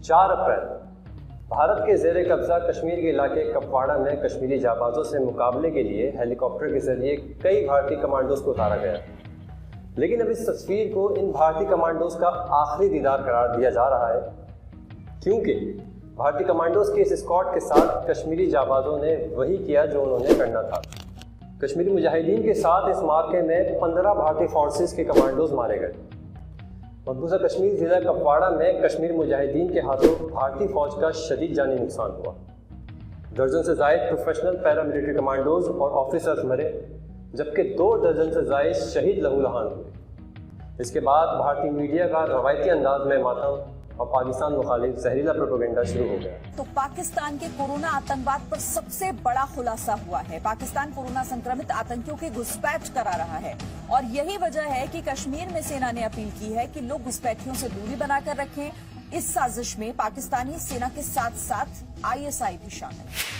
4 अप्रैल भारत के ज़ेर कब्ज़ा कश्मीर के इलाके कपवाड़ा में कश्मीरी जाबाजों से मुकाबले के लिए हेलीकॉप्टर के जरिए कई भारतीय कमांडोज को उतारा गया। लेकिन अब इस तस्वीर को इन भारतीय कमांडोज का आखिरी दीदार करार दिया जा रहा है, क्योंकि भारतीय कमांडोज के इस स्क्वाड के साथ कश्मीरी जाबाजों ने वही किया जो उन्होंने करना था। कश्मीरी मुजाहिदीन के साथ इस मार्के में 15 भारतीय फोर्सेस के कमांडोज मारे गए। मकबूजा कश्मीर जिला कपवाड़ा में कश्मीर मुजाहिदीन के हाथों भारतीय फौज का शदीद जानी नुकसान हुआ। दर्जन से जायद प्रोफेशनल पैरामिलिट्री कमांडोज और ऑफिसर्स मरे, जबकि 2 दर्जन से जायद शहीद लहूलुहान हुए। इसके बाद भारतीय मीडिया का रवायती अंदाज में मातम और पाकिस्तान मुखालिफ जहरीला प्रोपेगेंडा शुरू हो गया। तो पाकिस्तान के कोरोना आतंकवाद पर सबसे बड़ा खुलासा हुआ है। पाकिस्तान कोरोना संक्रमित आतंकियों की घुसपैठ करा रहा है और यही वजह है कि कश्मीर में सेना ने अपील की है कि लोग घुसपैठियों से दूरी बनाकर रखें। इस साजिश में पाकिस्तानी सेना के साथ साथ ISI भी शामिल है।